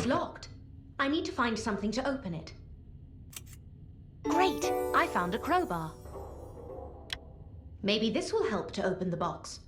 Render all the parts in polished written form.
is locked. I need to find something to open it. Great! I found a crowbar. Maybe this will help to open the box.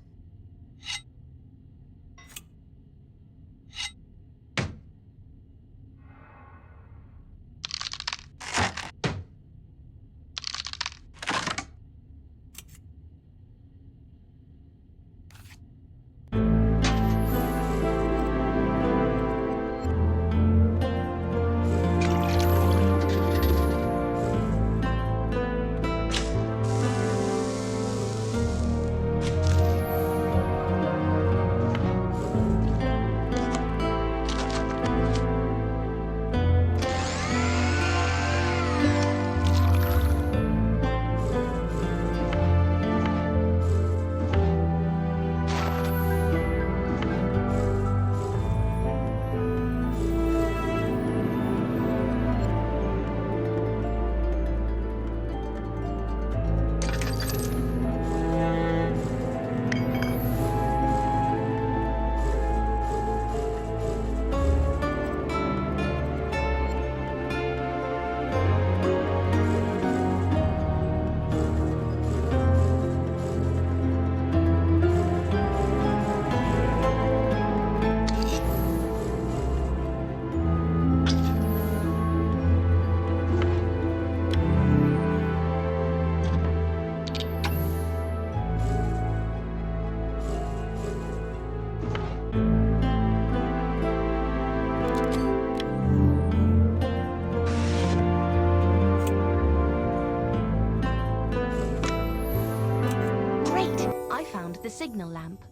The signal lamp.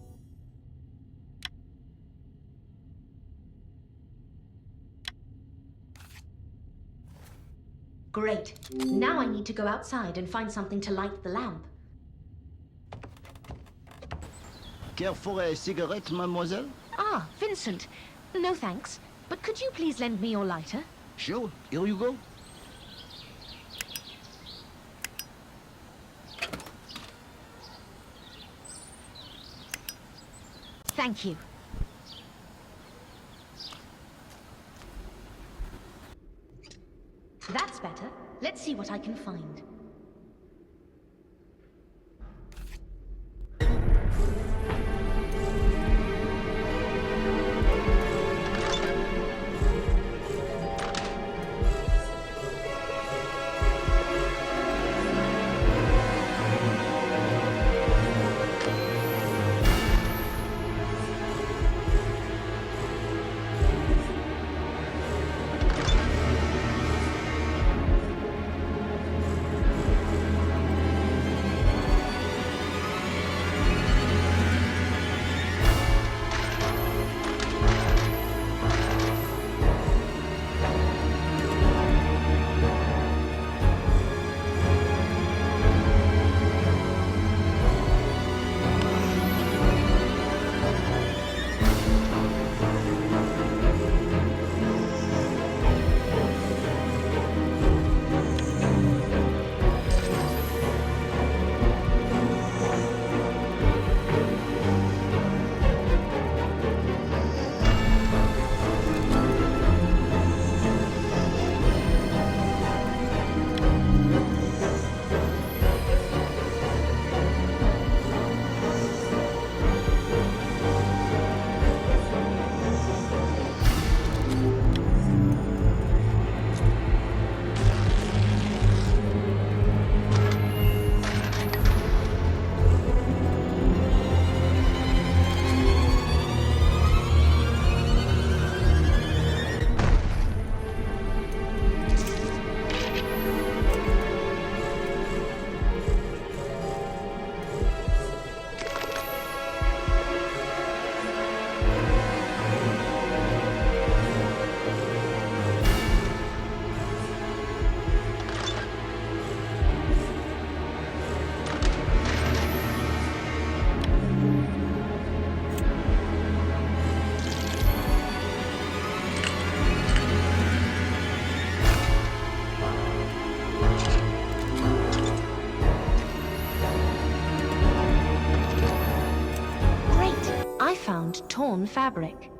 Great. Now I need to go outside and find something to light the lamp. Care for a cigarette, mademoiselle? Ah, Vincent. No thanks. But could you please lend me your lighter? Sure. Here you go. Thank you. That's better. Let's see what I can find. Torn fabric.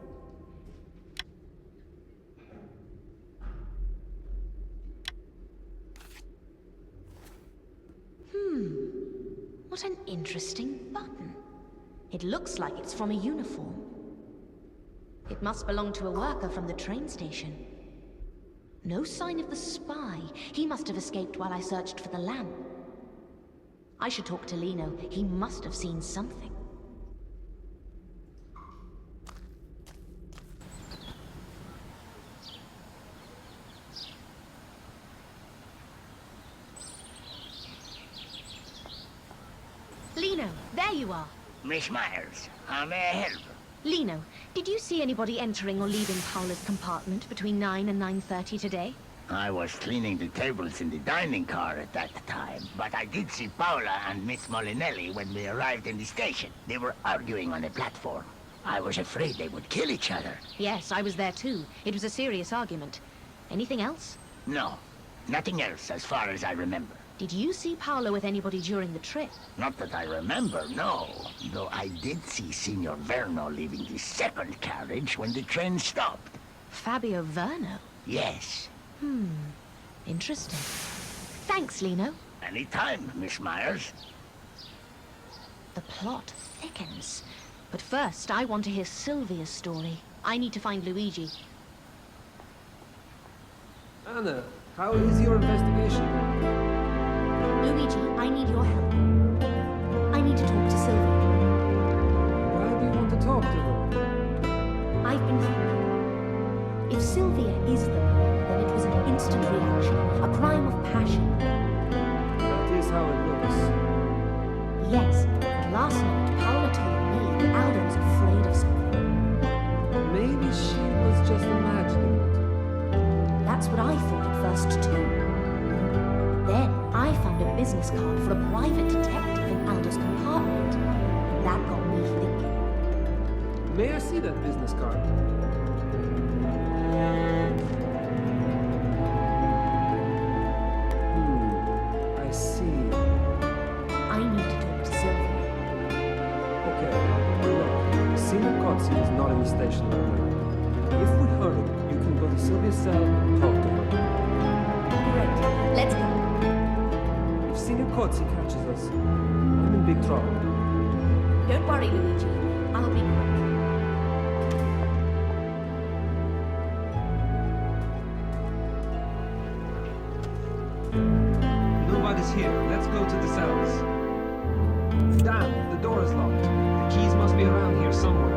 What an interesting button. It looks like it's from a uniform. It must belong to a worker from the train station. No sign of the spy. He must have escaped while I searched for the lamp. I should talk to Lino. He must have seen something. Lino, there you are. Miss Myers, how may I help? Lino, did you see anybody entering or leaving Paula's compartment between 9 and 9:30 today? I was cleaning the tables in the dining car at that time, but I did see Paula and Miss Molinelli when we arrived in the station. They were arguing on a platform. I was afraid they would kill each other. Yes, I was there too. It was a serious argument. Anything else? No, nothing else as far as I remember. Did you see Paula with anybody during the trip? Not that I remember, no. Though I did see Signor Verno leaving the second carriage when the train stopped. Fabio Verno? Yes. Interesting. Thanks, Lino. Anytime, Miss Myers. The plot thickens. But first, I want to hear Sylvia's story. I need to find Luigi. Anna, how is your investigation? Luigi, I need your help. I need to talk to Sylvia. Why do you want to talk to her? I've been thinking. If Sylvia is the murderer, then it was an instant reaction, a crime of passion. That is how it looks. Yes, but last night Paula told me that Aldo was afraid of something. Maybe she was just imagining it. That's what I thought at first too. Then I found a business card for a private detective in Aldo's compartment. And that got me thinking. May I see that business card? I see. I need to talk to Sylvia. Okay, look, Signor Cozzi is not in the station right now. If we hurry, you can go to Sylvia's cell and talk to her. Great, let's go. If Signor Cozzi catches us, I'm in big trouble. Don't worry, Luigi. I'll be quick. Nobody's here. Let's go to the cells. Damn, the door is locked. The keys must be around here somewhere.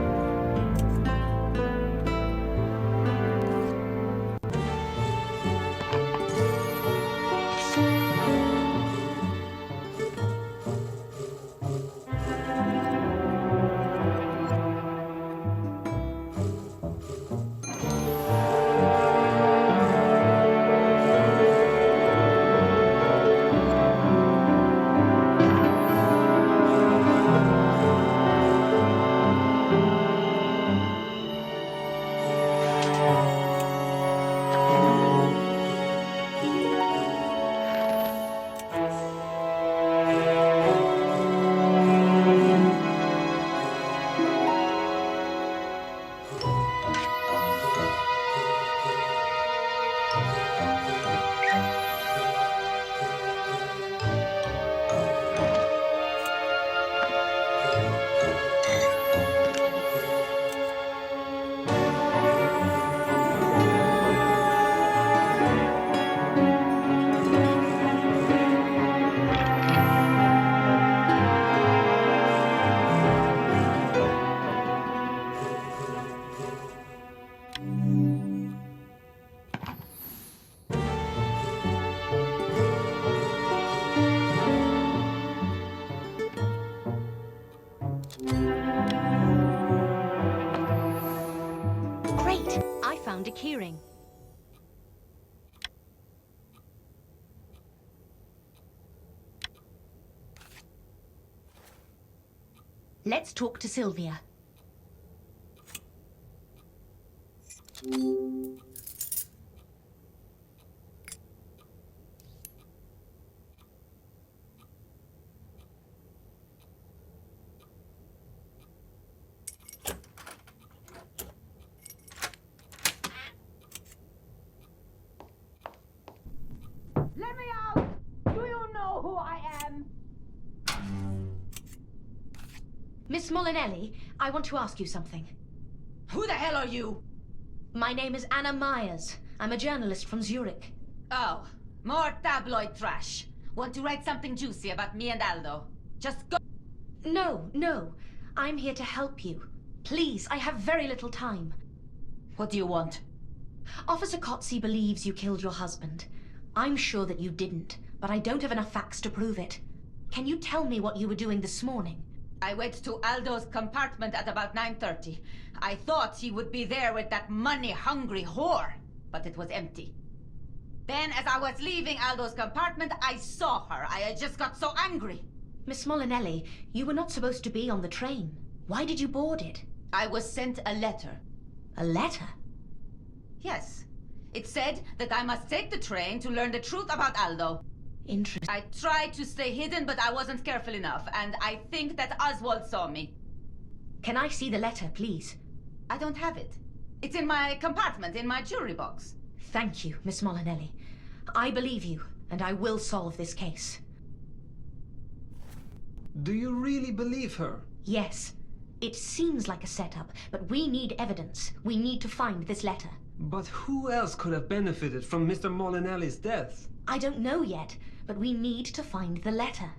Great! I found a keyring. Let's talk to Sylvia. Let me out! Do you know who I am? Miss Molinelli, I want to ask you something. Who the hell are you? My name is Anna Myers. I'm a journalist from Zurich. Oh, more tabloid trash. Want to write something juicy about me and Aldo? Just go. No. I'm here to help you. Please, I have very little time. What do you want? Officer Kotze believes you killed your husband. I'm sure that you didn't, but I don't have enough facts to prove it. Can you tell me what you were doing this morning? I went to Aldo's compartment at about 9:30. I thought he would be there with that money-hungry whore, but it was empty. Then, as I was leaving Aldo's compartment, I saw her. I just got so angry. Miss Molinelli, you were not supposed to be on the train. Why did you board it? I was sent a letter. A letter? Yes. It said that I must take the train to learn the truth about Aldo. Interesting. I tried to stay hidden, but I wasn't careful enough, and I think that Oswald saw me. Can I see the letter, please? I don't have it. It's in my compartment, in my jewelry box. Thank you, Miss Molinelli. I believe you, and I will solve this case. Do you really believe her? Yes. It seems like a setup, but we need evidence. We need to find this letter. But who else could have benefited from Mr. Molinelli's death? I don't know yet, but we need to find the letter.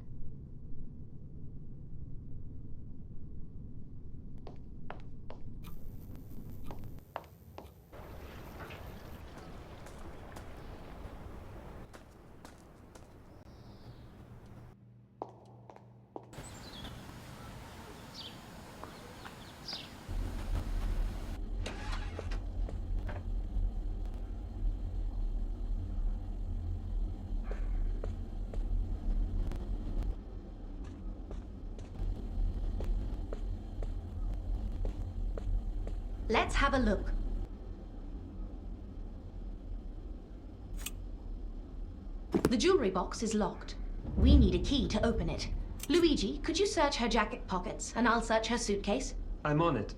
Let's have a look. The jewelry box is locked. We need a key to open it. Luigi, could you search her jacket pockets, and I'll search her suitcase? I'm on it.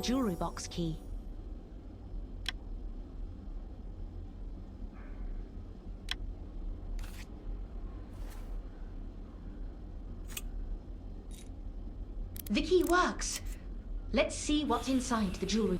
Jewelry box key. The key works. Let's see what's inside the jewelry.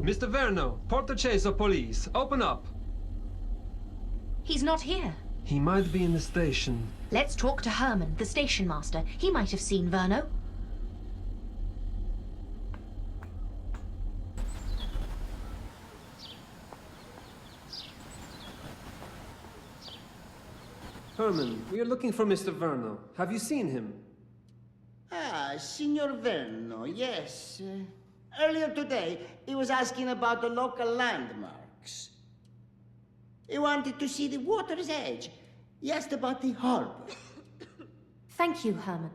Mr. Verno, Part2 of police, open up. He's not here. He might be in the station. Let's talk to Herman, the station master. He might have seen Verno. Herman, we are looking for Mr. Verno. Have you seen him? Ah, Signor Verno, yes. Earlier today, he was asking about the local landmarks. He wanted to see the water's edge. He asked about the harbor. Thank you, Herman.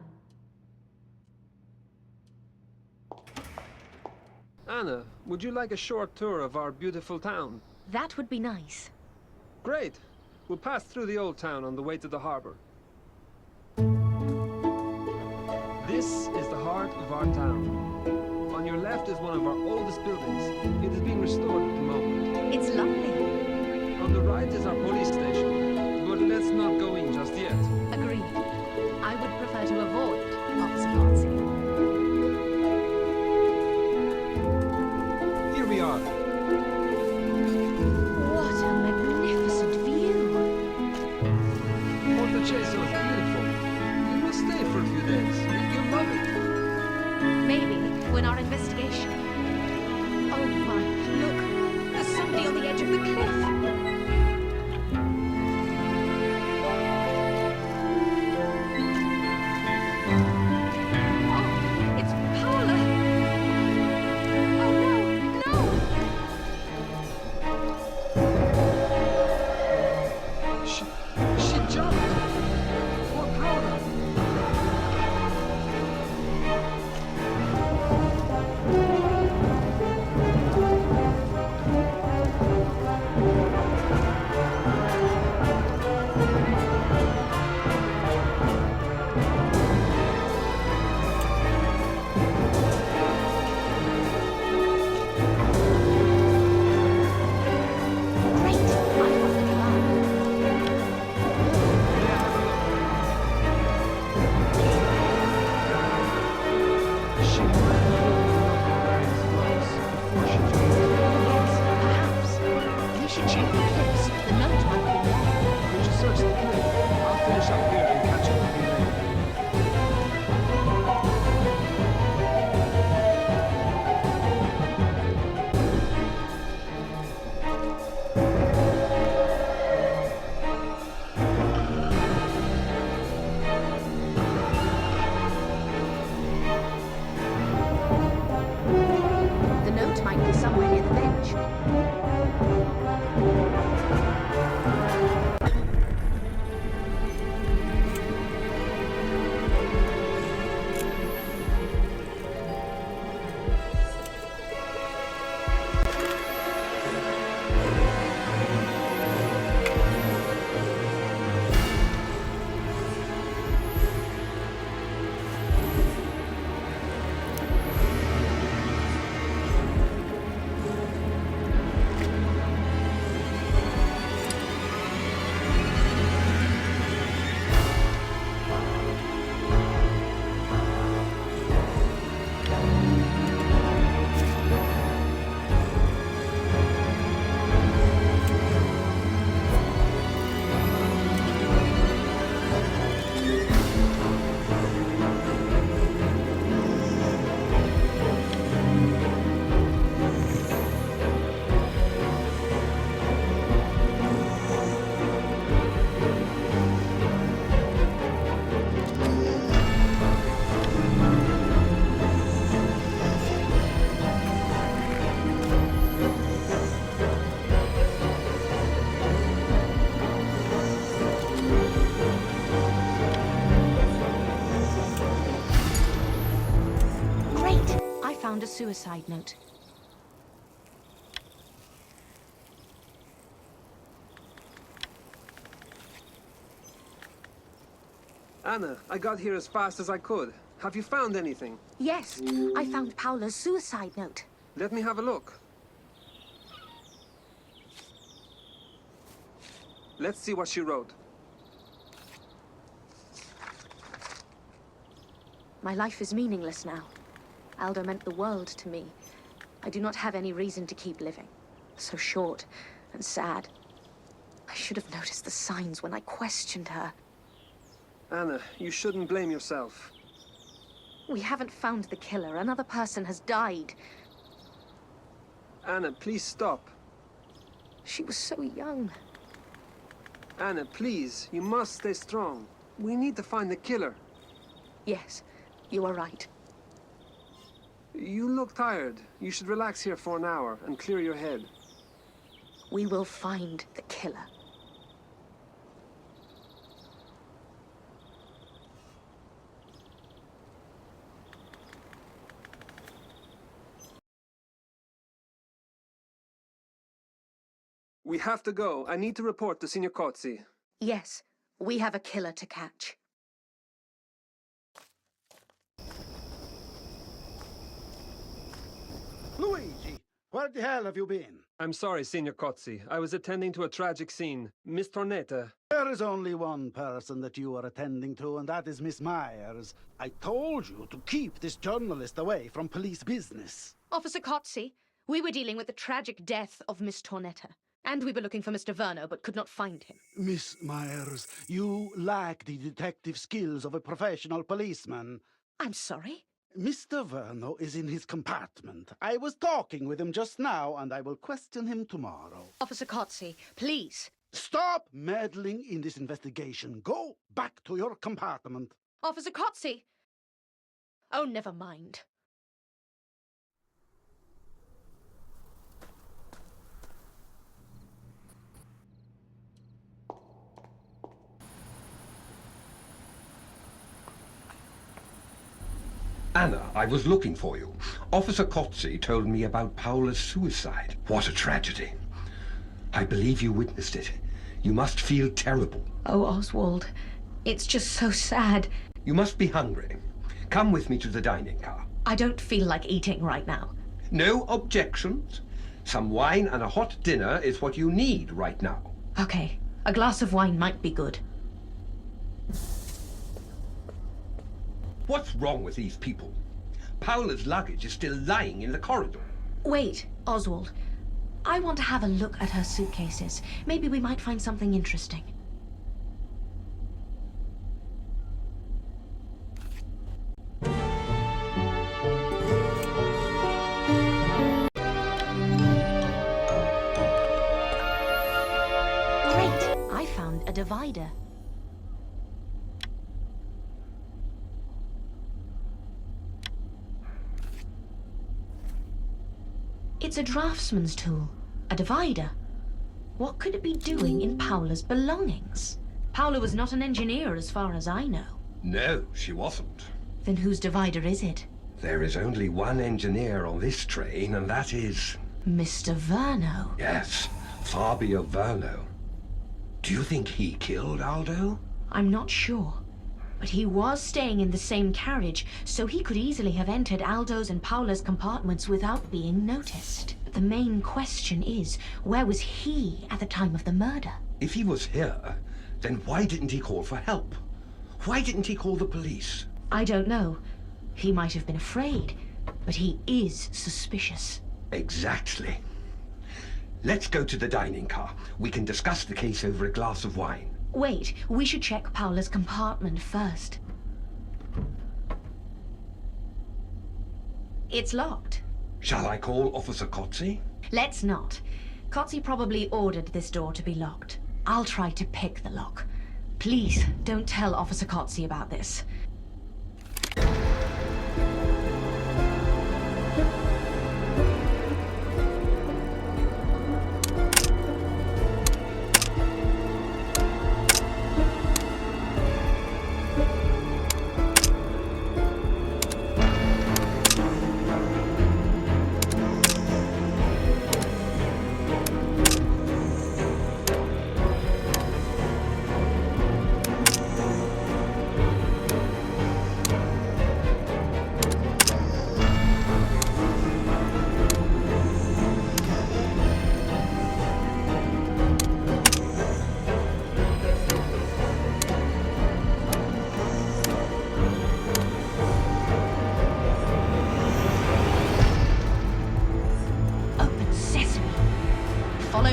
Anna, would you like a short tour of our beautiful town? That would be nice. Great. We'll pass through the old town on the way to the harbor. This is the heart of our town. On your left is one of our oldest buildings. It is being restored at the moment. It's lovely. On the right is our police station, but let's not go in just yet. Agreed. I would prefer to avoid Officer Garcia. Here we are. What a magnificent view. Part2 is beautiful. You must stay for a few days. You'll love it. Maybe when our investigation... Oh my, look! There's somebody on the edge of the cliff! Oh, it's Paula! Oh no, no! She jumped. Poor Paula. Great! I want to go. She might have very close before she jumped. Yes, perhaps. We should check the cliffs. The note might be there. We should search the cliff. I'll finish up here and catch up with you later. The note might be somewhere near the bench. Great! I found a suicide note. Anna, I got here as fast as I could. Have you found anything? Yes, I found Paula's suicide note. Let me have a look. Let's see what she wrote. My life is meaningless now. Aldo meant the world to me. I do not have any reason to keep living. So short and sad. I should have noticed the signs when I questioned her. Anna, you shouldn't blame yourself. We haven't found the killer. Another person has died. Anna, please stop. She was so young. Anna, please, you must stay strong. We need to find the killer. Yes, you are right. You look tired. You should relax here for an hour and clear your head. We will find the killer. We have to go. I need to report to Signor Cozzi. Yes, we have a killer to catch. Luigi, where the hell have you been? I'm sorry, Signor Cozzi. I was attending to a tragic scene. Miss Tornetta. There is only one person that you are attending to, and that is Miss Myers. I told you to keep this journalist away from police business. Officer Cozzi, we were dealing with the tragic death of Miss Tornetta. And we were looking for Mr. Verno, but could not find him. Miss Myers, you lack the detective skills of a professional policeman. I'm sorry? Mr. Verno is in his compartment. I was talking with him just now, and I will question him tomorrow. Officer Cozzi, please. Stop meddling in this investigation. Go back to your compartment. Officer Cozzi! Oh, never mind. Anna, I was looking for you. Officer Cozzi told me about Paola's suicide. What a tragedy. I believe you witnessed it. You must feel terrible. Oh, Oswald, it's just so sad. You must be hungry. Come with me to the dining car. I don't feel like eating right now. No objections. Some wine and a hot dinner is what you need right now. Okay, a glass of wine might be good. What's wrong with these people? Paola's luggage is still lying in the corridor. Wait, Oswald. I want to have a look at her suitcases. Maybe we might find something interesting. Great! I found a divider. It's a draftsman's tool. A divider. What could it be doing in Paola's belongings? Paola was not an engineer as far as I know. No, she wasn't. Then whose divider is it? There is only one engineer on this train, and that is... Mr. Verno. Yes, Fabio Verno. Do you think he killed Aldo? I'm not sure. But he was staying in the same carriage, so he could easily have entered Aldo's and Paola's compartments without being noticed. But the main question is, where was he at the time of the murder? If he was here, then why didn't he call for help? Why didn't he call the police? I don't know. He might have been afraid, but he is suspicious. Exactly. Let's go to the dining car. We can discuss the case over a glass of wine. Wait, we should check Paola's compartment first. It's locked. Shall I call Officer Cozzi? Let's not. Cozzi probably ordered this door to be locked. I'll try to pick the lock. Please, don't tell Officer Cozzi about this.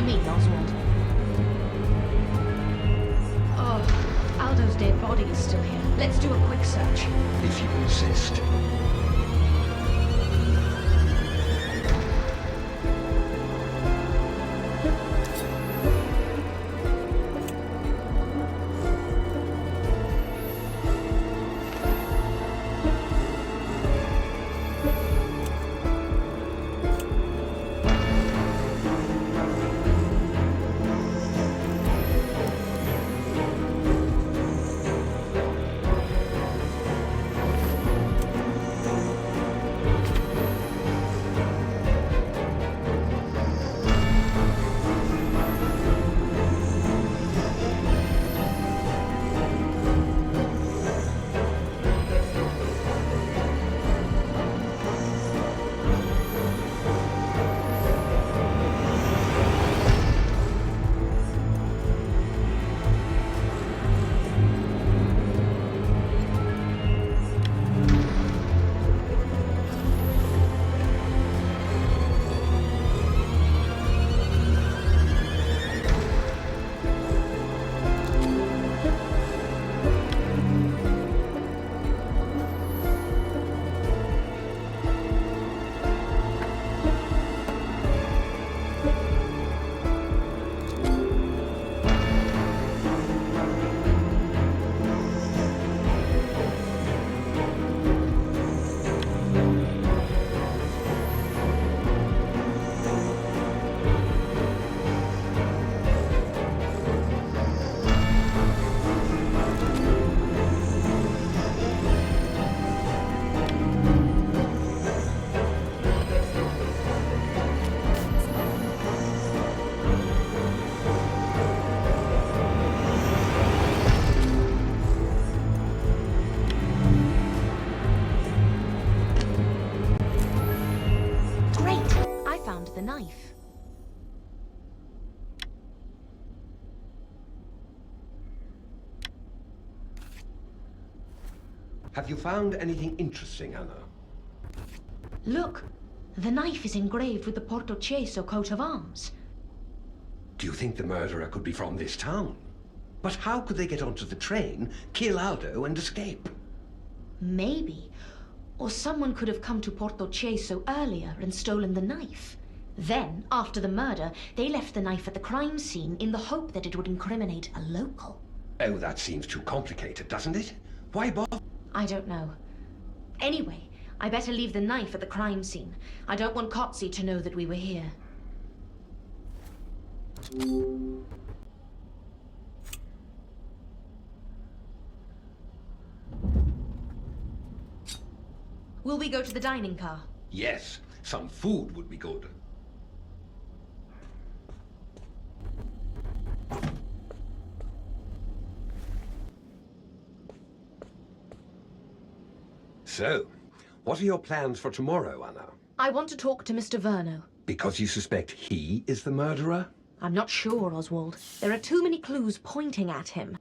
Follow me, Oswald. Oh, Aldo's dead body is still here. Let's do a quick search. If you insist. The knife. Have you found anything interesting, Anna? Look, the knife is engraved with the Part2 coat of arms. Do you think the murderer could be from this town? But how could they get onto the train, kill Aldo, and escape? Maybe. Or someone could have come to Part2 earlier and stolen the knife. Then, after the murder, they left the knife at the crime scene in the hope that it would incriminate a local. Oh, that seems too complicated, doesn't it? Why bother? I don't know. Anyway, I better leave the knife at the crime scene. I don't want Kotzi to know that we were here. Will we go to the dining car? Yes, some food would be good. So, what are your plans for tomorrow, Anna? I want to talk to Mr. Verno. Because you suspect he is the murderer? I'm not sure, Oswald. There are too many clues pointing at him.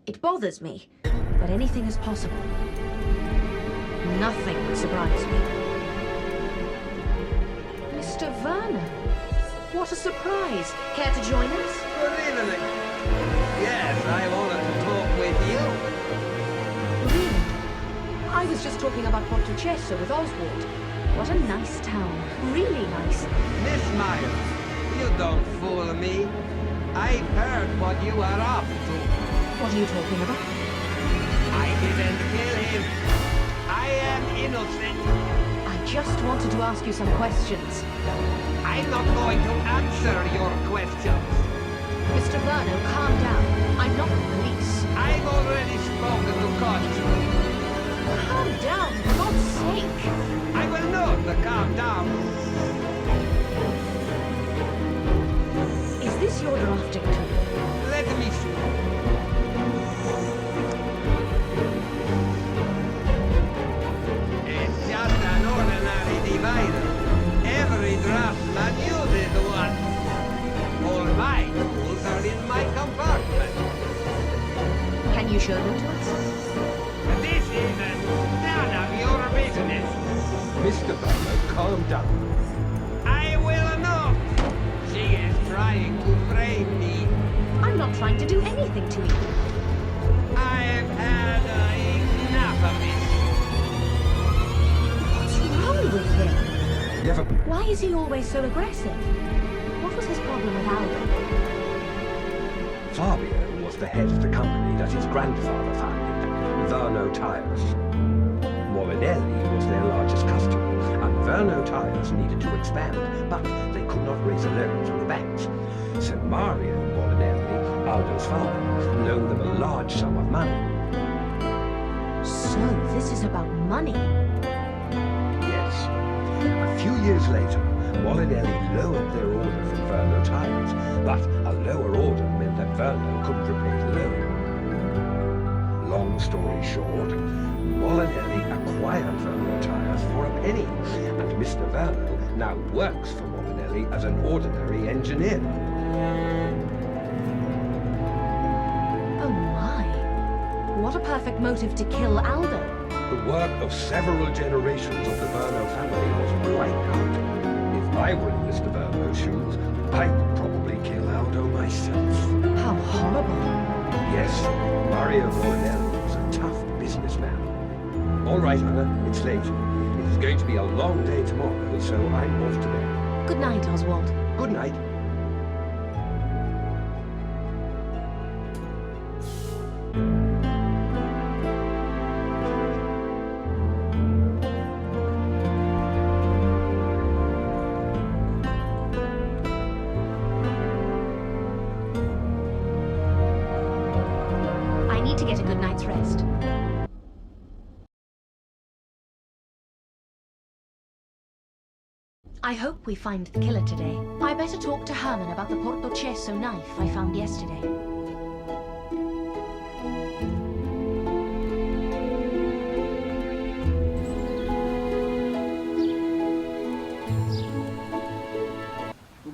It bothers me, but anything is possible. Nothing would surprise me. Mr. Verno, what a surprise. Care to join us? Good evening. Yes, I wanted to talk with you. Really? I was just talking about Part2 with Oswald. What a nice town. Really nice. Miss Myers, you don't fool me. I've heard what you are up to. What are you talking about? I didn't kill him. I am innocent. I just wanted to ask you some questions. I'm not going to answer your questions. Mr. Verno, calm down. I'm not the police. I've already spoken to Kotzi. Calm down, for God's sake. I will not calm down. Is this your drafting tool? Let me see. It's just an ordinary divider. Every draftsman uses one. All my tools are in my compartment. Can you show them to us? This is none of your business. Mr. Verno, calm down. I will not. anything to eat. I've had enough of this. What's wrong with him? Never. Why is he always so aggressive? What was his problem with Aldo? Fabio was the head of the company that his grandfather founded, Verno Tires. Molinelli was their largest customer, and Verno Tires needed to expand, but they could not raise a loan from the banks. So Mario Molinelli, Aldo's father, loaned them a large sum of money. So, this is about money. Yes. A few years later, Molinelli lowered their order from Verno Tires, but a lower order meant that Verno couldn't repay the loan. Long story short, Molinelli acquired Verno Tires for a penny, and Mr. Verno now works for Molinelli as an ordinary engineer. Oh my. What a perfect motive to kill Aldo. The work of several generations of the Verno family was wiped out. If I were in Mr. Verno's shoes, I would probably kill Aldo myself. How horrible. Yes, Mario Molinelli was a tough businessman. All right, Anna, it's late. It is going to be a long day tomorrow, so I'm off to bed. Good night, Oswald. Good night. I need to get a good night's rest. I hope we find the killer today. I better talk to Herman about the Portocesso knife I found yesterday.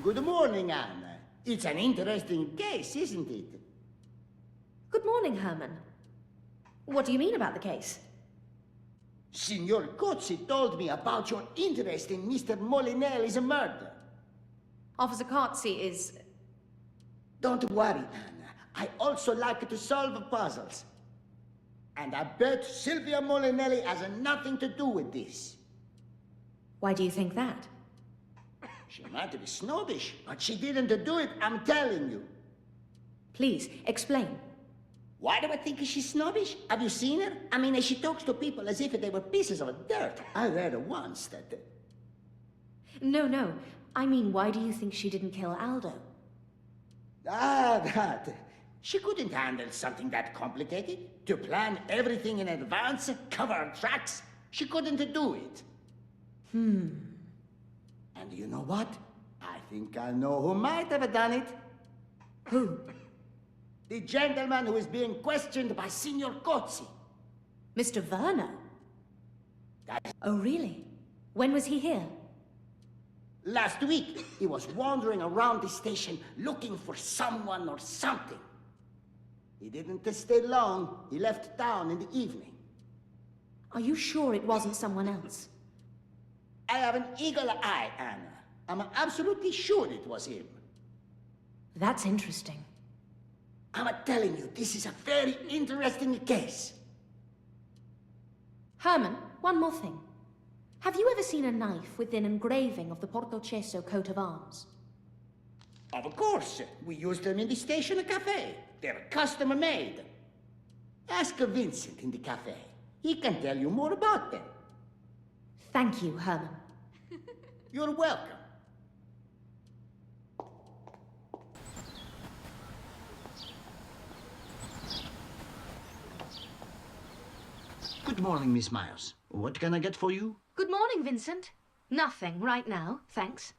Good morning, Anna. It's an interesting case, isn't it? Good morning, Herman. What do you mean about the case? Signor Cozzi told me about your interest in Mr. Molinelli's murder. Officer Cozzi is... Don't worry, Anna. I also like to solve puzzles. And I bet Silvia Molinelli has nothing to do with this. Why do you think that? She might be snobbish, but she didn't do it, I'm telling you. Please, explain. Why do I think she's snobbish? Have you seen her? I mean, she talks to people as if they were pieces of dirt. I read once that... No. I mean, why do you think she didn't kill Aldo? That. She couldn't handle something that complicated. To plan everything in advance, cover her tracks. She couldn't do it. And you know what? I think I know who might have done it. Who? The gentleman who is being questioned by Signor Cozzi. Mr. Verno? Oh, really? When was he here? Last week, he was wandering around the station looking for someone or something. He didn't stay long. He left town in the evening. Are you sure it wasn't someone else? I have an eagle eye, Anna. I'm absolutely sure it was him. That's interesting. I'm telling you, this is a very interesting case. Herman, one more thing. Have you ever seen a knife with an engraving of the Portocesso coat of arms? Of course. We use them in the station cafe. They're custom-made. Ask Vincent in the cafe. He can tell you more about them. Thank you, Herman. You're welcome. Good morning, Miss Miles. What can I get for you? Good morning, Vincent. Nothing right now, thanks.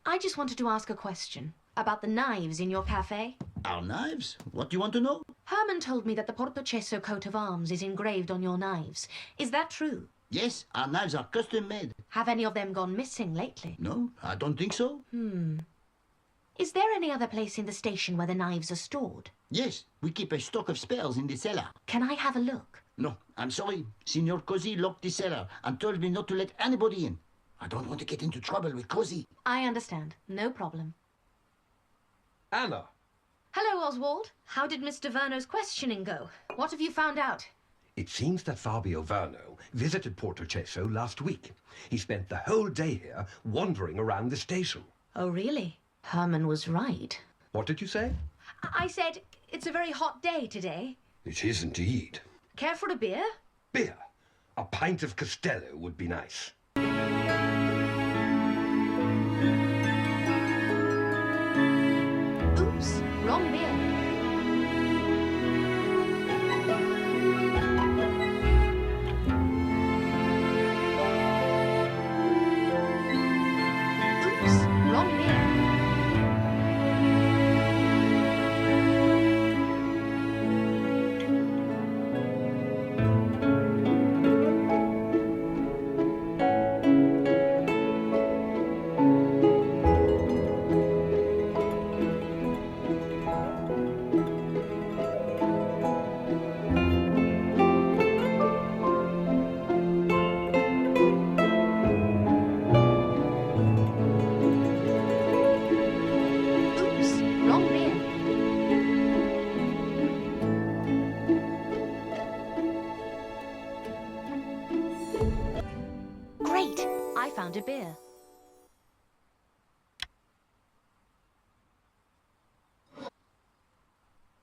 I just wanted to ask a question about the knives in your cafe. Our knives? What do you want to know? Herman told me that the Portocesso coat of arms is engraved on your knives. Is that true? Yes, our knives are custom-made. Have any of them gone missing lately? No, I don't think so. Is there any other place in the station where the knives are stored? Yes, we keep a stock of spares in the cellar. Can I have a look? No, I'm sorry. Signor Cozzi locked the cellar and told me not to let anybody in. I don't want to get into trouble with Cozzi. I understand. No problem. Anna, Hello, Oswald. How did Mr. Verno's questioning go? What have you found out? It seems that Fabio Verno visited Portocesso last week. He spent the whole day here wandering around the station. Oh, really? Herman was right. What did you say? I said it's a very hot day today. It is indeed. Care for a beer? Beer. A pint of Costello would be nice. Oops, wrong beer. Oops, wrong beer. Oops, wrong beer. Great! I found a beer.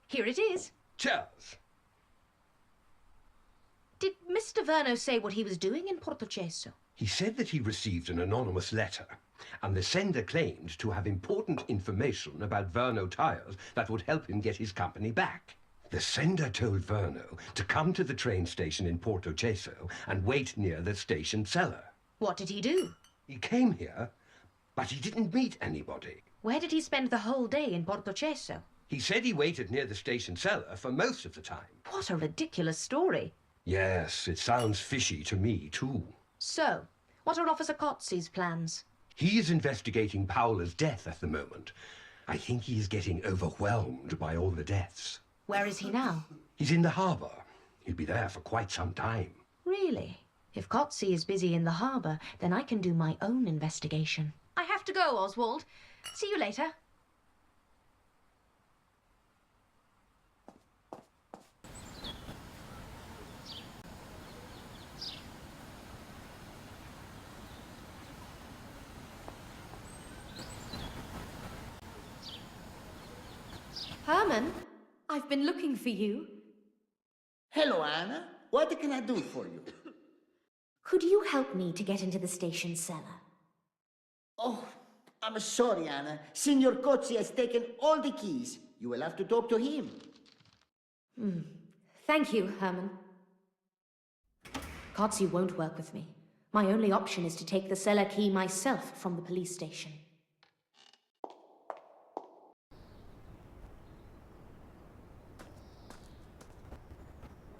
Here it is. Cheers. Did Mr. Verno say what he was doing in Portocesso? He said that he received an anonymous letter, and the sender claimed to have important information about Verno tires that would help him get his company back. The sender told Verno to come to the train station in Portocesso and wait near the station cellar. What did he do? He came here, but he didn't meet anybody. Where did he spend the whole day in Portocesso? He said he waited near the station cellar for most of the time. What a ridiculous story. Yes, it sounds fishy to me, too. So, what are Officer Cozzi's plans? He is investigating Paola's death at the moment. I think he is getting overwhelmed by all the deaths. Where is he now? He's in the harbour. He'll be there for quite some time. Really? If Cozzi is busy in the harbour, then I can do my own investigation. I have to go, Oswald. See you later. Herman, I've been looking for you. Hello, Anna. What can I do for you? Could you help me to get into the station cellar? Oh, I'm sorry, Anna. Signor Cozzi has taken all the keys. You will have to talk to him. Thank you, Herman. Cozzi won't work with me. My only option is to take the cellar key myself from the police station.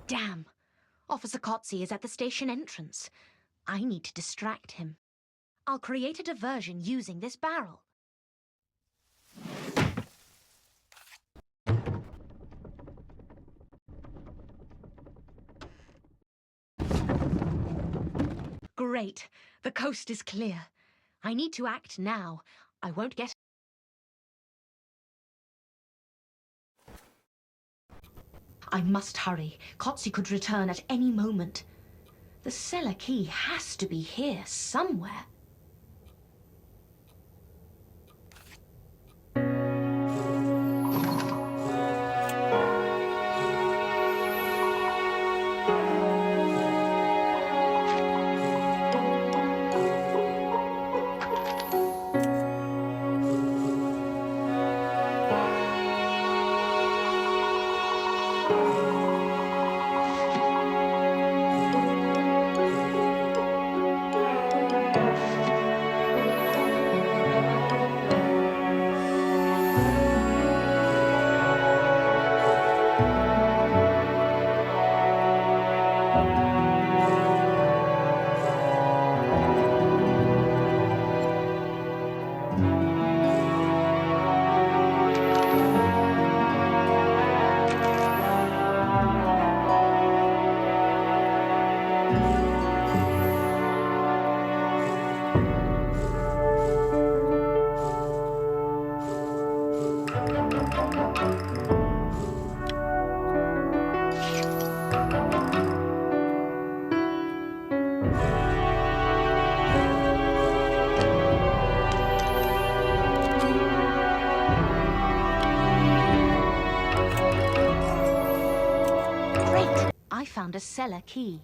Damn! Officer Cozzi is at the station entrance. I need to distract him. I'll create a diversion using this barrel. Great. The coast is clear. I need to act now. I won't get... I must hurry. Cozzi could return at any moment. The cellar key has to be here somewhere. found a cellar key.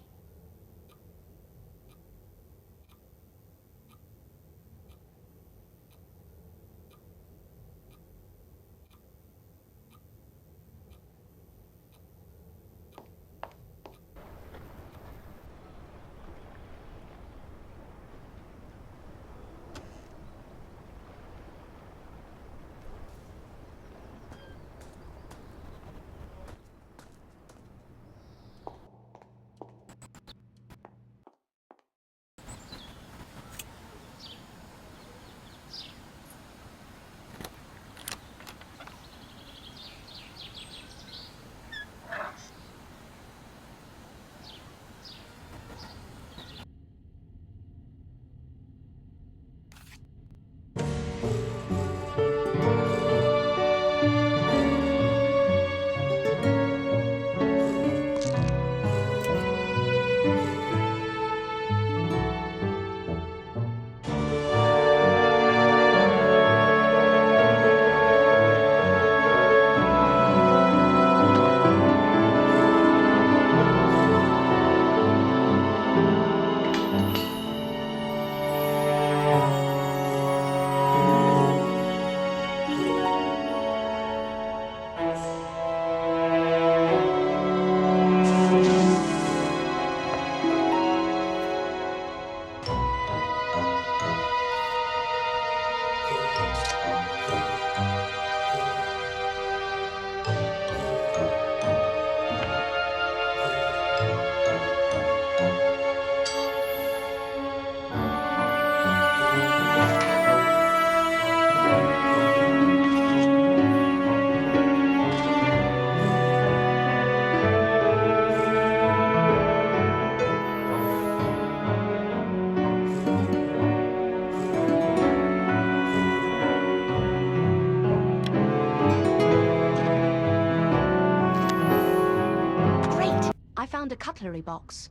Found a cutlery box.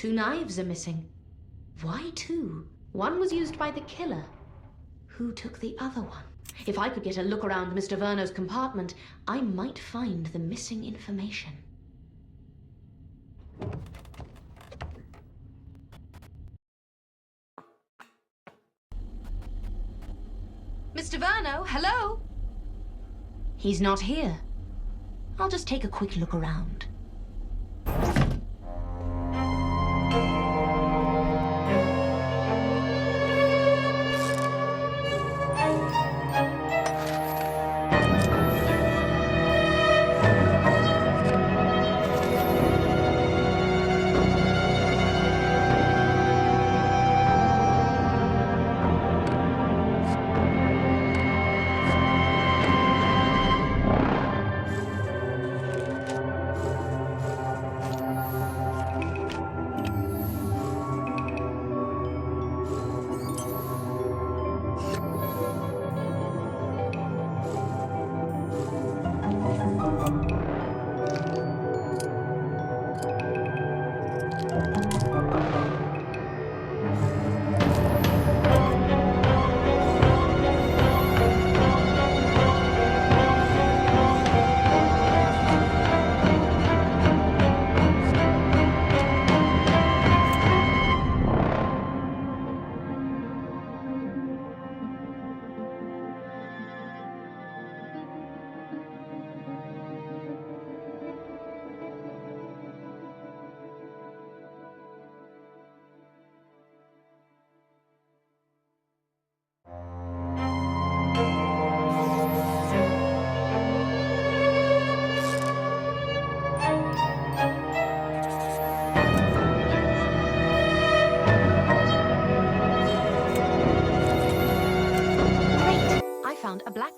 Two knives are missing. Why two? One was used by the killer. Who took the other one? If I could get a look around Mr. Verno's compartment, I might find the missing information. Mr. Verno, hello? He's not here. I'll just take a quick look around.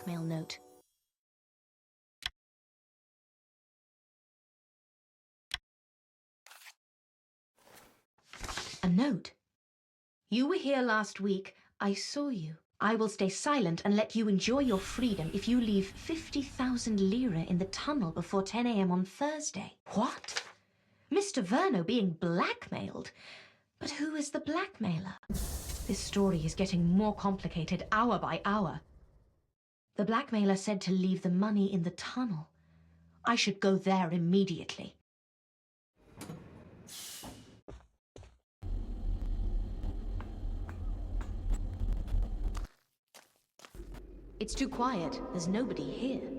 blackmail note. A note? You were here last week. I saw you. I will stay silent and let you enjoy your freedom if you leave 50,000 lira in the tunnel before 10 a.m. on Thursday. What? Mr. Verno being blackmailed? But who is the blackmailer? This story is getting more complicated hour by hour. The blackmailer said to leave the money in the tunnel. I should go there immediately. It's too quiet. There's nobody here.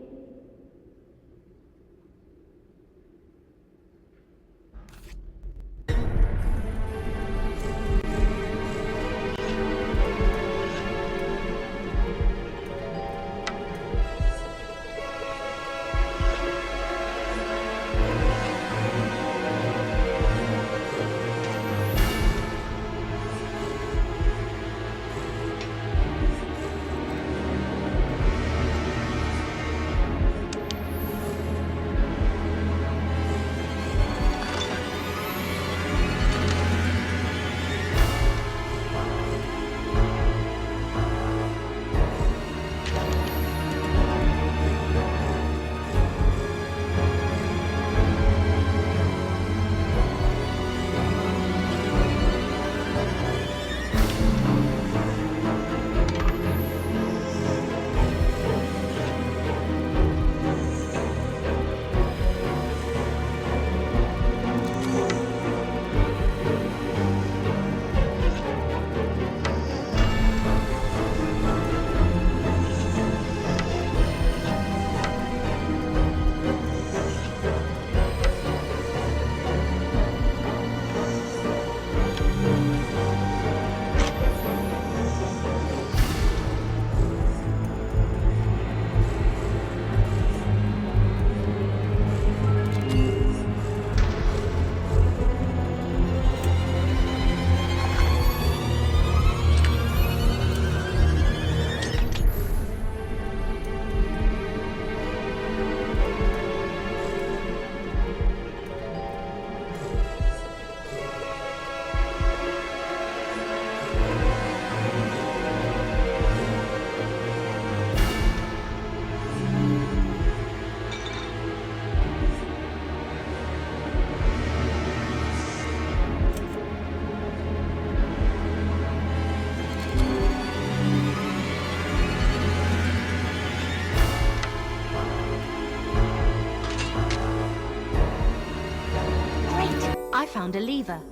I found a lever.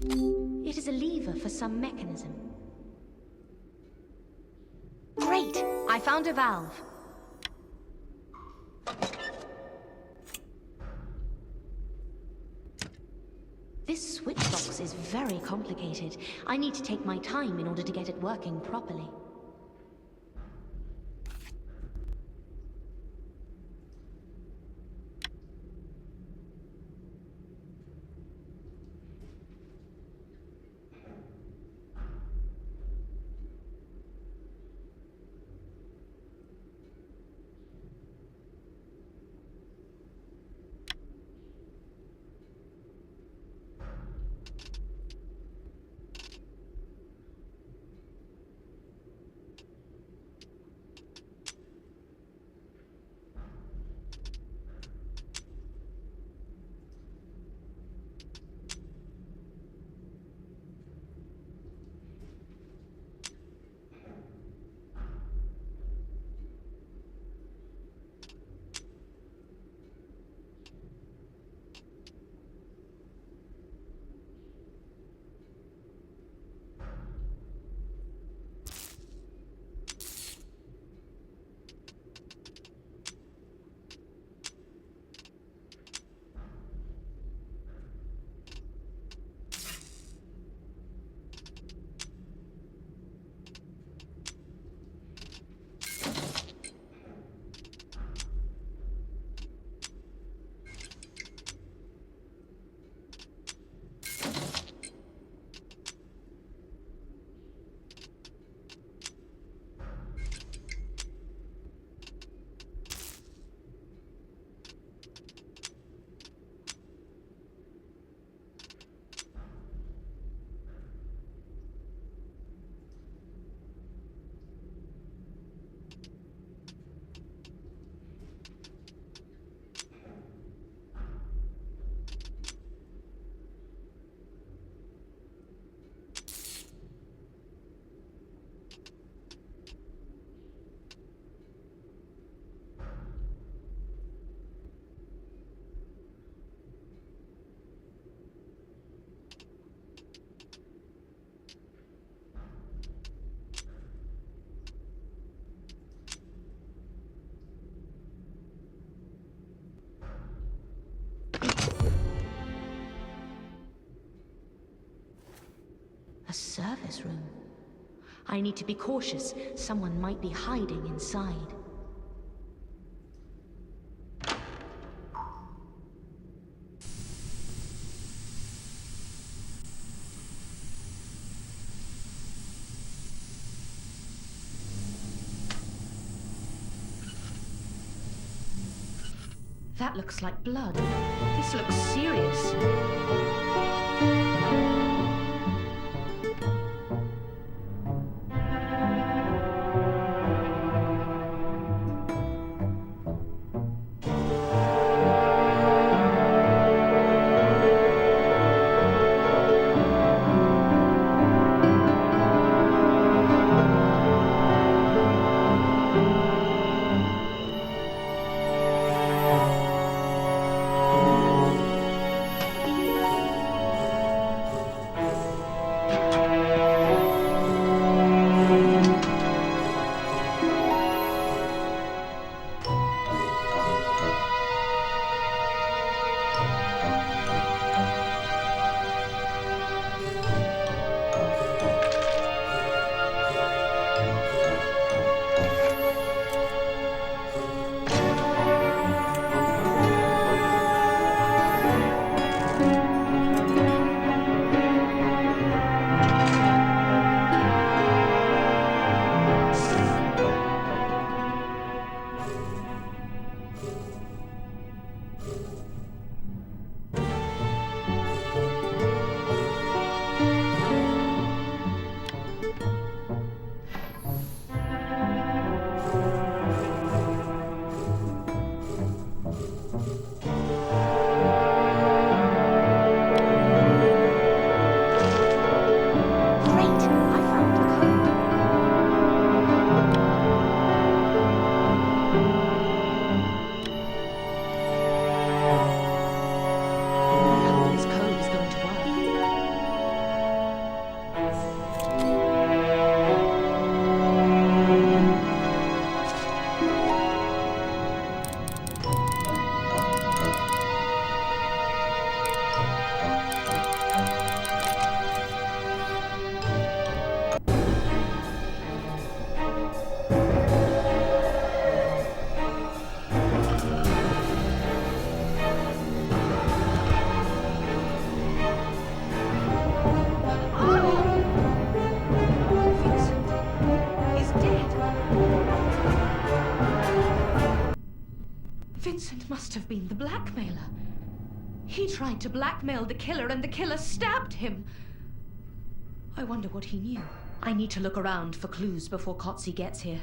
It is a lever for some mechanism. Great! I found a valve. This switch box is very complicated. I need to take my time in order to get it working properly. this room. I need to be cautious. Someone might be hiding inside. That looks like blood. This looks serious. Vincent must have been the blackmailer. He tried to blackmail the killer and the killer stabbed him. I wonder what he knew. I need to look around for clues before Kotze gets here.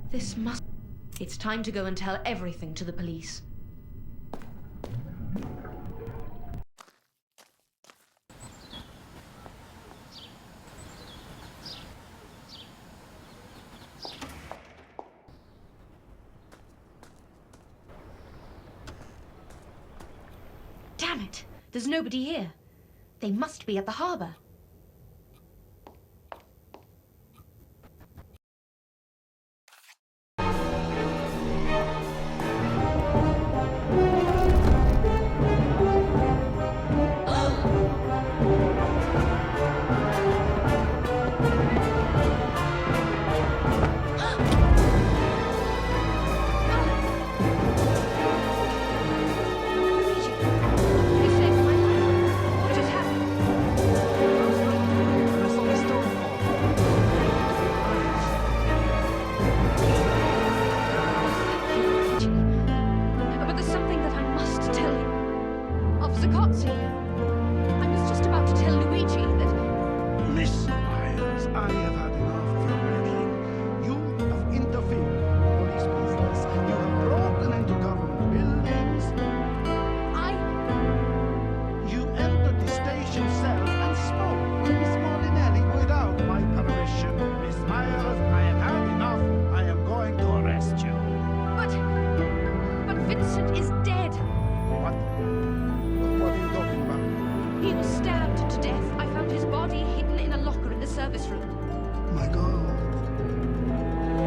This must... It's time to go and tell everything to the police. Damn it! There's nobody here. They must be at the harbor.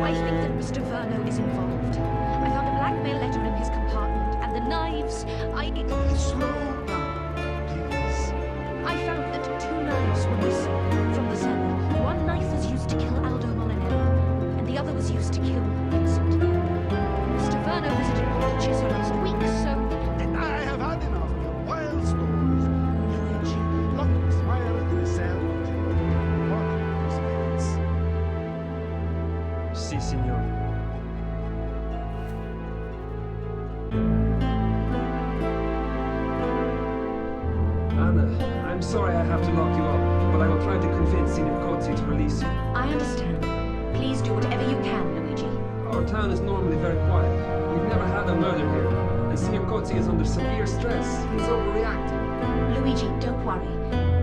I think that Mr. Verno is involved. I found a blackmail letter in his compartment, and the knives... Slow down, please. I found that 2 knives were missing from the cellar. One knife was used to kill Aldo Molinelli, and the other was used to kill Vincent. Mr. Verno visited Portocesso last week, so... I have had enough of your wild stories. Luigi, lock Miss Meyer in a cell until what is events. Si, signor. Anna, I'm sorry I have to lock you up, but I will try to convince Signor Cozzi to release you. I understand. Please do whatever you can, Luigi. Our town is normally very quiet. We've never had a murder here, and Signor Cozzi is under severe stress. He's overreacting. Luigi, don't worry.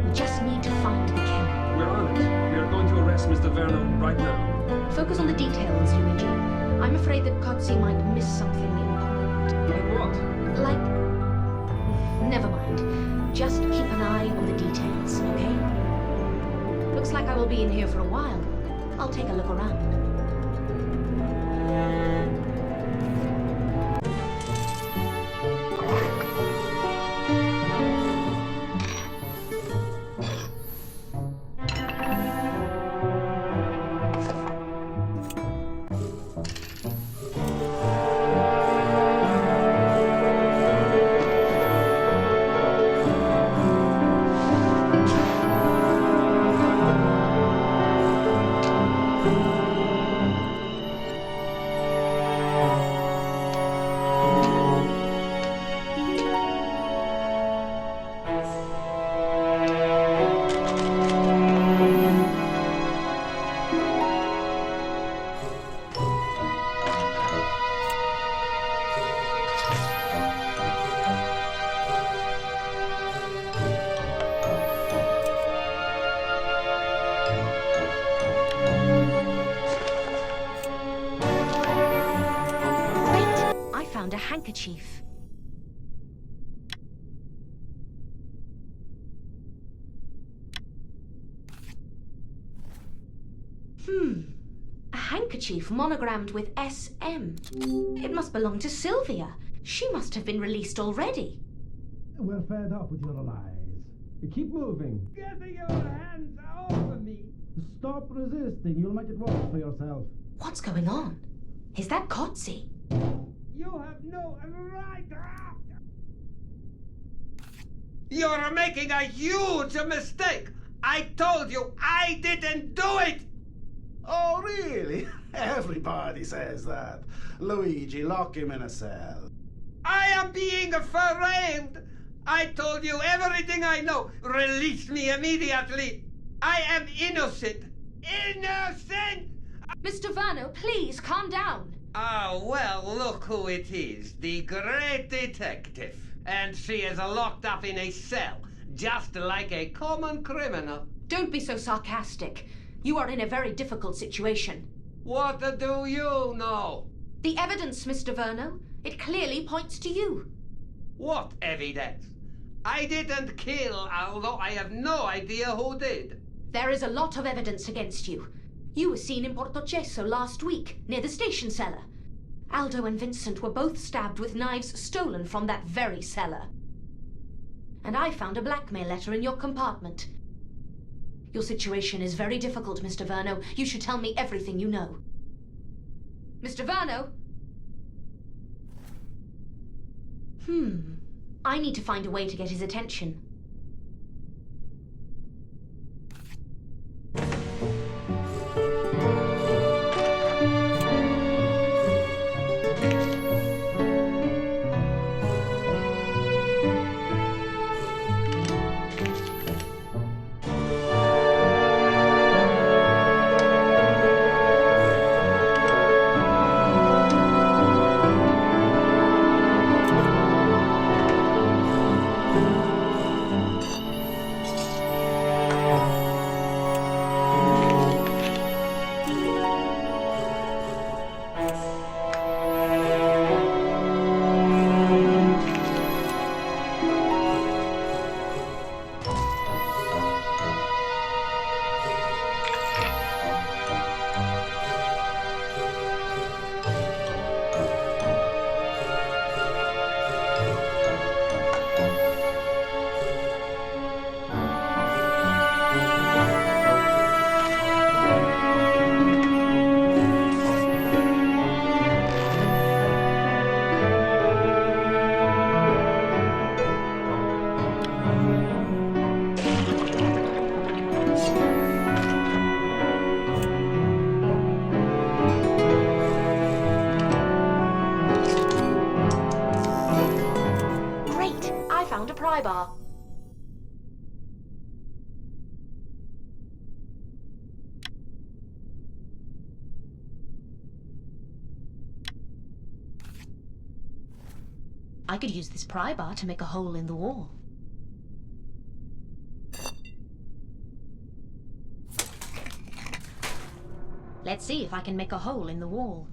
We just need to find the killer. We're on it. We are going to arrest Mr. Verno right now. Focus on the details, Luigi. I'm afraid that Cozzi might miss something important. Like what? Like... Never mind. Just keep an eye on the details, okay? Looks like I will be in here for a while. I'll take a look around. A handkerchief. A handkerchief monogrammed with SM. It must belong to Sylvia. She must have been released already. We're fed up with your lies. Keep moving. Get your hands off me! Stop resisting. You'll make it worse for yourself. What's going on? Is that Cozzi? You have no right. You're making a huge mistake. I told you I didn't do it. Oh, really? Everybody says that. Luigi, lock him in a cell. I am being framed. I told you everything I know. Release me immediately. I am innocent. Innocent! Mr. Verno, please calm down. Ah, well, look who it is. The great detective. And she is locked up in a cell, just like a common criminal. Don't be so sarcastic. You are in a very difficult situation. What do you know? The evidence, Mr. Verno. It clearly points to you. What evidence? I didn't kill, although I have no idea who did. There is a lot of evidence against you. You were seen in Portocesso last week, near the station cellar. Aldo and Vincent were both stabbed with knives stolen from that very cellar. And I found a blackmail letter in your compartment. Your situation is very difficult, Mr. Verno. You should tell me everything you know. Mr. Verno? I need to find a way to get his attention. I could use this pry bar to make a hole in the wall. Let's see if I can make a hole in the wall.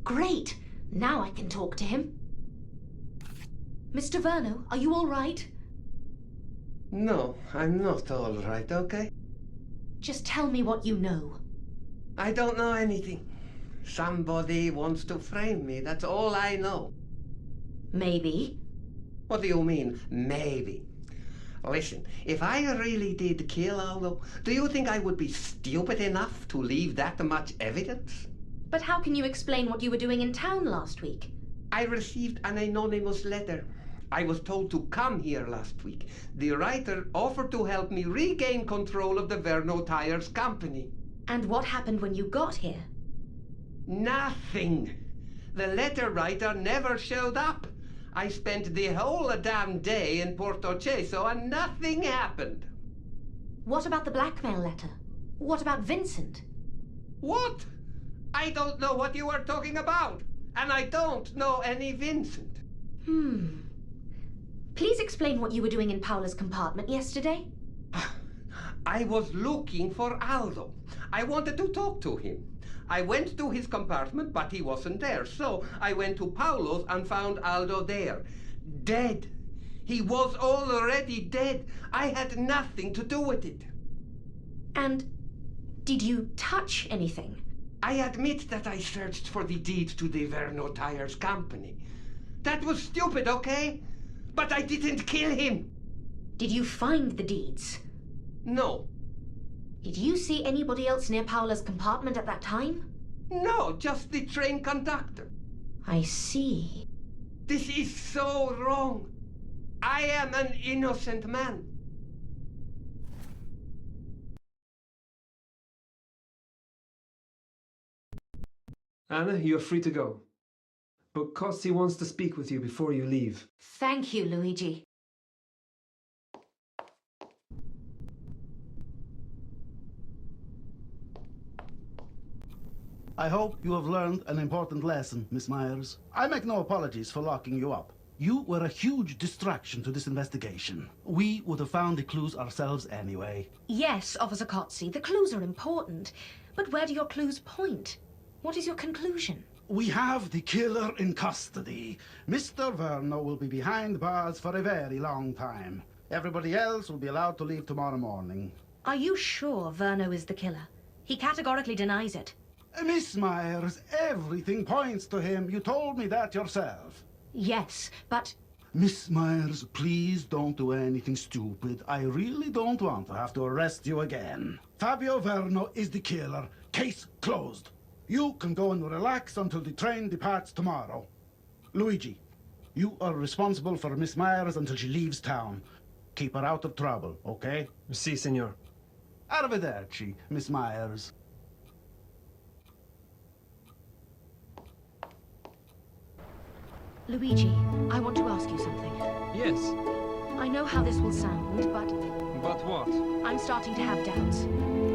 Great! Now I can talk to him. Mr. Verno, are you all right? No, I'm not all right, okay? Just tell me what you know. I don't know anything. Somebody wants to frame me, that's all I know. Maybe. What do you mean, maybe? Listen, if I really did kill Aldo, do you think I would be stupid enough to leave that much evidence? But how can you explain what you were doing in town last week? I received an anonymous letter. I was told to come here last week. The writer offered to help me regain control of the Verno Tires company. And what happened when you got here? Nothing. The letter writer never showed up. I spent the whole damn day in Portoceso and nothing happened. What about the blackmail letter? What about Vincent? What? I don't know what you are talking about. And I don't know any Vincent. Please explain what you were doing in Paula's compartment yesterday. I was looking for Aldo. I wanted to talk to him. I went to his compartment, but he wasn't there. So I went to Paulo's and found Aldo there. Dead. He was already dead. I had nothing to do with it. And did you touch anything? I admit that I searched for the deed to the Verno Tires company. That was stupid, okay? But I didn't kill him. Did you find the deeds? No. Did you see anybody else near Paula's compartment at that time? No, just the train conductor. I see. This is so wrong. I am an innocent man. Anna, you're free to go. But Cossi wants to speak with you before you leave. Thank you, Luigi. I hope you have learned an important lesson, Miss Myers. I make no apologies for locking you up. You were a huge distraction to this investigation. We would have found the clues ourselves anyway. Yes, Officer Cozzi, the clues are important. But where do your clues point? What is your conclusion? We have the killer in custody. Mr. Verno will be behind bars for a very long time. Everybody else will be allowed to leave tomorrow morning. Are you sure Verno is the killer? He categorically denies it. Miss Myers, everything points to him. You told me that yourself. Yes, but... Miss Myers, please don't do anything stupid. I really don't want to have to arrest you again. Fabio Verno is the killer. Case closed. You can go and relax until the train departs tomorrow. Luigi, you are responsible for Miss Myers until she leaves town. Keep her out of trouble, okay? Si, senor. Arrivederci, Miss Myers. Luigi, I want to ask you something. Yes, I know how this will sound, but but what? I'm starting to have doubts.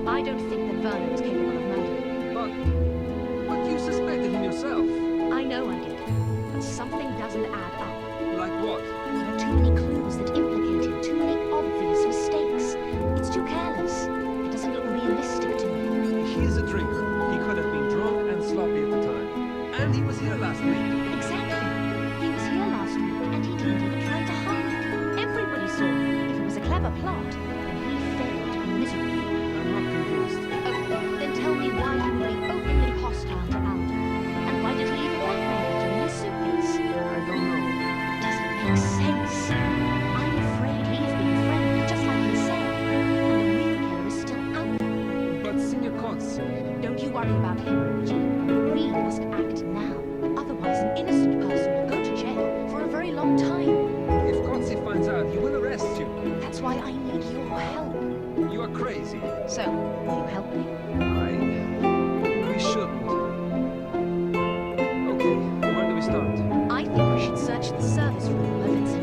I don't think that Verno is capable of murder. But you suspected him yourself. I know I did, but something doesn't add up. Like what? There are too many clues that implicate him, too many obvious mistakes. It's too careless. It doesn't look realistic to me. He is a drinker. He could have been drunk and sloppy at the time. And he was here last week. Exactly. He was here last week, and he didn't even try to hide. Everybody saw him. If it was a clever plot, then he failed miserably. I'm not convinced. Oh, then tell me why he would be openly hostile to Aldo. And why did he leave a blackmail letter in his suitcase? I don't know. Doesn't make sense. I'm afraid he's been framed, just like he said. And the real killer is still out there. But Signor Kotz, Don't you worry about him, Luigi. We must act now. Otherwise, an innocent person will go to jail for a very long time. if Kotzi finds out, he will arrest you. That's why I need your help. You are crazy. So, will you help me? We shouldn't. Okay, where do we start? I think we should search the service room where Vincent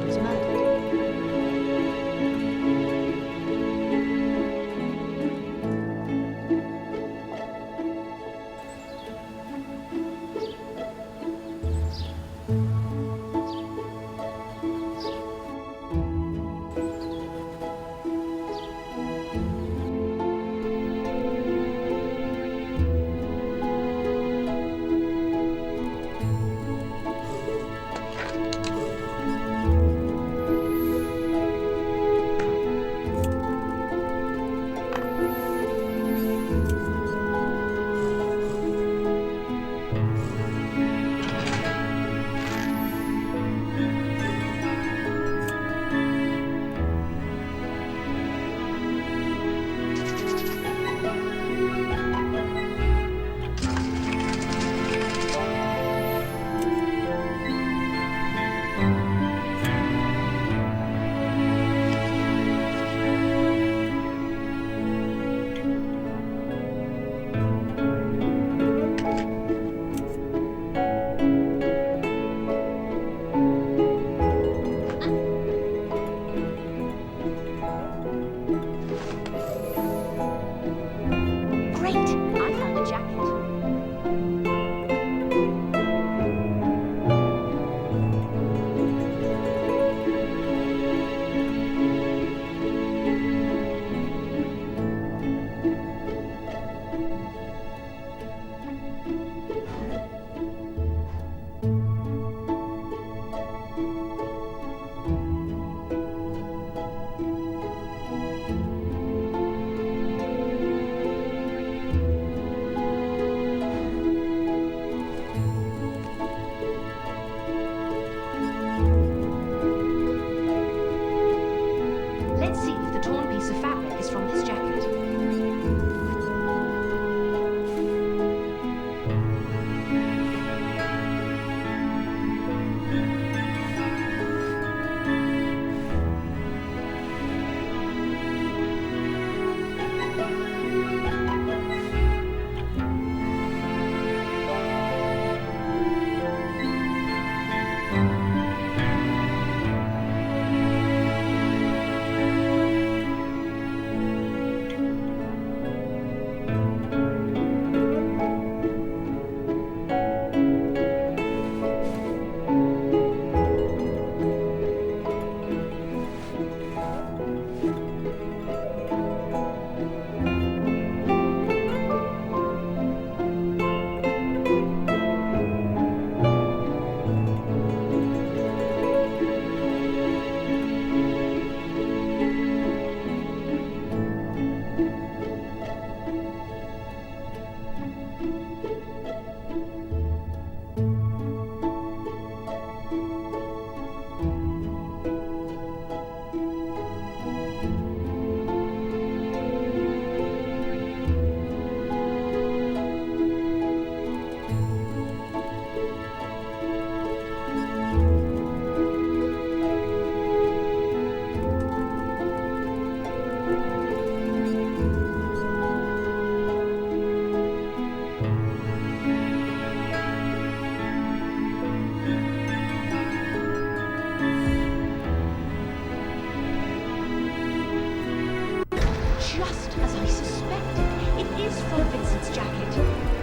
just as I suspected. It is from Vincent's jacket.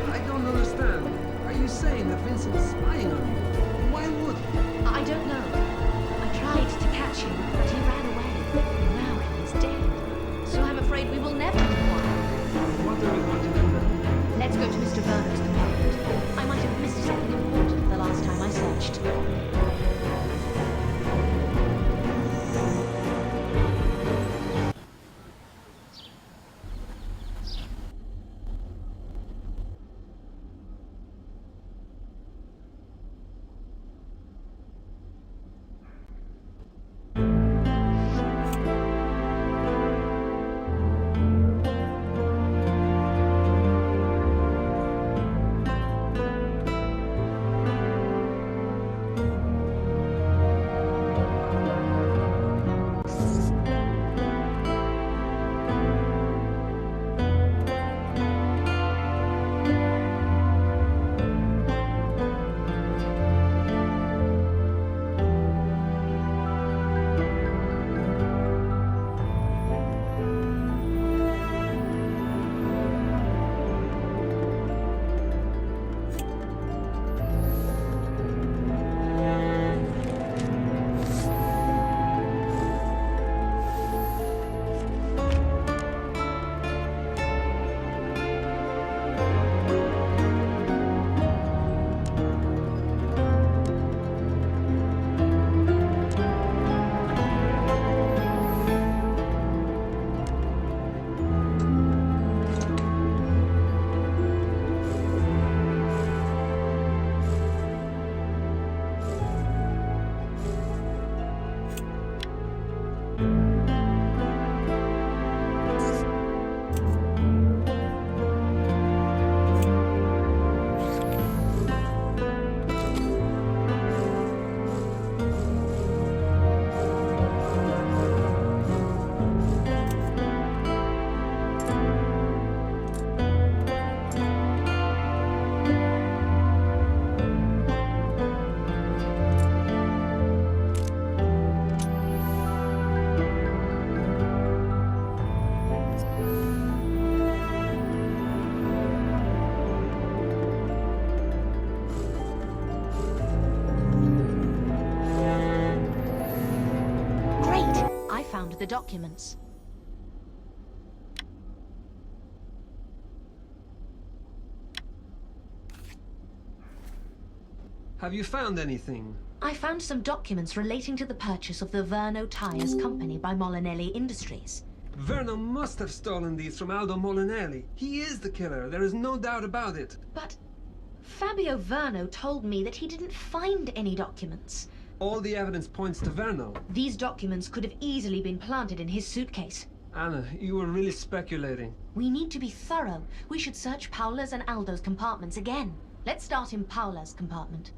I don't understand. Are you saying that Vincent is spying on you? Why would he? I don't know. I tried to catch him, but he ran away. And now he is dead. So I'm afraid we will never inquire. What are we going to do now? Let's go to Mr. Verno's compartment. I might have missed something important the last time I searched. Found the documents. Have you found anything? I found some documents relating to the purchase of the Verno Tires Company by Molinelli Industries. Verno must have stolen these from Aldo Molinelli. He is the killer, there is no doubt about it. But Fabio Verno told me that he didn't find any documents. All the evidence points to Verno. These documents could have easily been planted in his suitcase. Anna, you were really speculating. We need to be thorough. We should search Paola's and Aldo's compartments again. Let's start in Paola's compartment.